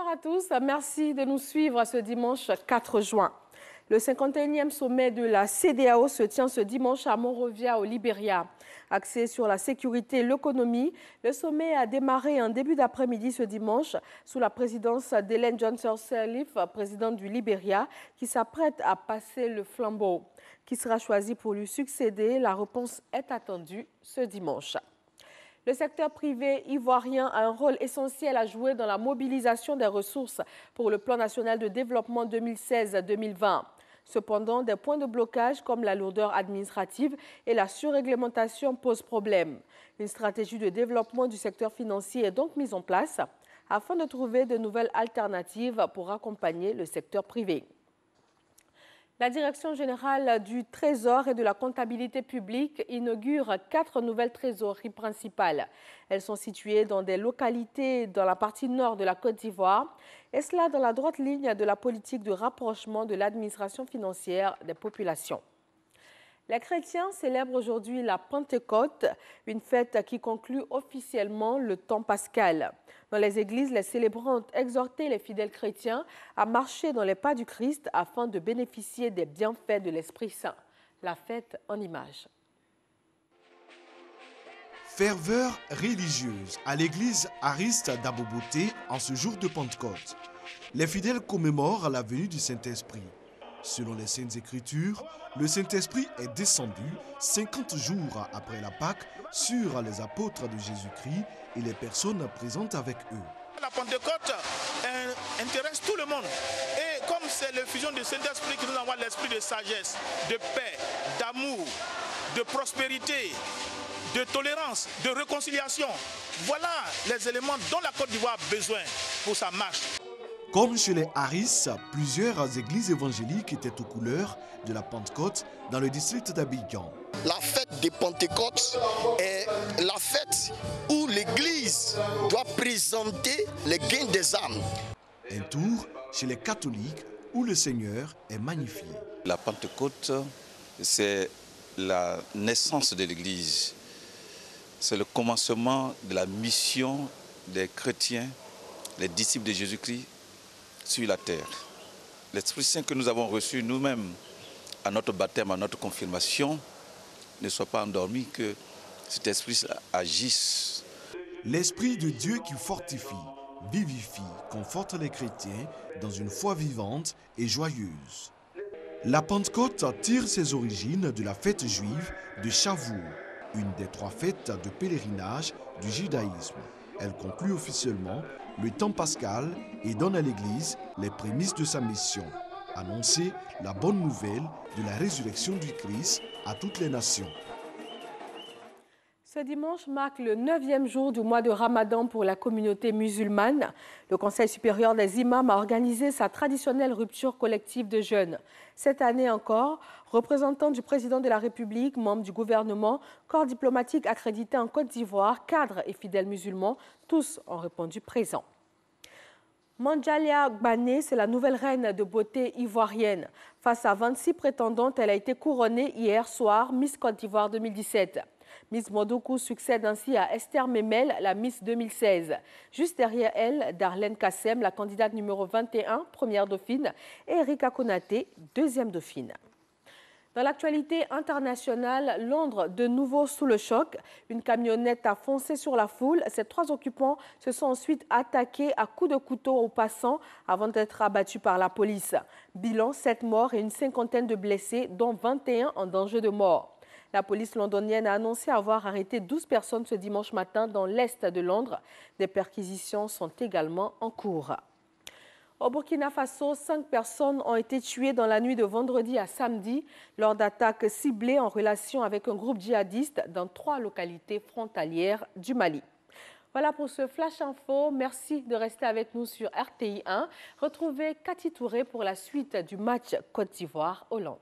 Bonsoir à tous, merci de nous suivre ce dimanche 4 juin. Le 51e sommet de la CEDEAO se tient ce dimanche à Monrovia au Libéria. Axé sur la sécurité et l'économie, le sommet a démarré en début d'après-midi ce dimanche sous la présidence d'Ellen Johnson Sirleaf, présidente du Libéria, qui s'apprête à passer le flambeau. Qui sera choisi pour lui succéder? La réponse est attendue ce dimanche. Le secteur privé ivoirien a un rôle essentiel à jouer dans la mobilisation des ressources pour le plan national de développement 2016-2020. Cependant, des points de blocage comme la lourdeur administrative et la surréglementation posent problème. Une stratégie de développement du secteur financier est donc mise en place afin de trouver de nouvelles alternatives pour accompagner le secteur privé. La Direction générale du Trésor et de la comptabilité publique inaugure 4 nouvelles trésoreries principales. Elles sont situées dans des localités dans la partie nord de la Côte d'Ivoire, et cela dans la droite ligne de la politique de rapprochement de l'administration financière des populations. Les chrétiens célèbrent aujourd'hui la Pentecôte, une fête qui conclut officiellement le temps pascal. Dans les églises, les célébrants ont exhorté les fidèles chrétiens à marcher dans les pas du Christ afin de bénéficier des bienfaits de l'Esprit Saint. La fête en images. Ferveur religieuse à l'église Ariste d'Aboboté en ce jour de Pentecôte. Les fidèles commémorent la venue du Saint-Esprit. Selon les Saintes Écritures, le Saint-Esprit est descendu 50 jours après la Pâque sur les apôtres de Jésus-Christ et les personnes présentes avec eux. La Pentecôte intéresse tout le monde. Et comme c'est l'effusion du Saint-Esprit qui nous envoie l'esprit de sagesse, de paix, d'amour, de prospérité, de tolérance, de réconciliation, voilà les éléments dont la Côte d'Ivoire a besoin pour sa marche. Comme chez les Harris, plusieurs églises évangéliques étaient aux couleurs de la Pentecôte dans le district d'Abidjan. La fête de Pentecôte est la fête où l'Église doit présenter les gains des âmes. Un tour chez les catholiques où le Seigneur est magnifié. La Pentecôte, c'est la naissance de l'Église. C'est le commencement de la mission des chrétiens, les disciples de Jésus-Christ, sur la terre. L'Esprit Saint que nous avons reçu nous-mêmes à notre baptême, à notre confirmation, ne soit pas endormi, que cet Esprit agisse. L'Esprit de Dieu qui fortifie, vivifie, conforte les chrétiens dans une foi vivante et joyeuse. La Pentecôte tire ses origines de la fête juive de Shavuot, une des 3 fêtes de pèlerinage du judaïsme. Elle conclut officiellement le temps pascal et donne à l'Église les prémices de sa mission, annoncer la bonne nouvelle de la résurrection du Christ à toutes les nations. Ce dimanche marque le 9e jour du mois de Ramadan pour la communauté musulmane. Le Conseil supérieur des imams a organisé sa traditionnelle rupture collective de jeûne. Cette année encore, représentants du président de la République, membres du gouvernement, corps diplomatique accrédité en Côte d'Ivoire, cadres et fidèles musulmans, tous ont répondu présents. Mandjalia Gbane, c'est la nouvelle reine de beauté ivoirienne. Face à 26 prétendantes, elle a été couronnée hier soir Miss Côte d'Ivoire 2017. Miss Modoukou succède ainsi à Esther Memel, la Miss 2016. Juste derrière elle, Darlene Kassem, la candidate numéro 21, première dauphine, et Erika Konaté, deuxième dauphine. Dans l'actualité internationale, Londres de nouveau sous le choc. Une camionnette a foncé sur la foule. Ces 3 occupants se sont ensuite attaqués à coups de couteau aux passants avant d'être abattus par la police. Bilan, 7 morts et une 50aine de blessés, dont 21 en danger de mort. La police londonienne a annoncé avoir arrêté 12 personnes ce dimanche matin dans l'est de Londres. Des perquisitions sont également en cours. Au Burkina Faso, 5 personnes ont été tuées dans la nuit de vendredi à samedi lors d'attaques ciblées en relation avec un groupe djihadiste dans 3 localités frontalières du Mali. Voilà pour ce Flash Info. Merci de rester avec nous sur RTI 1. Retrouvez Cathy Touré pour la suite du match Côte d'Ivoire-Hollande.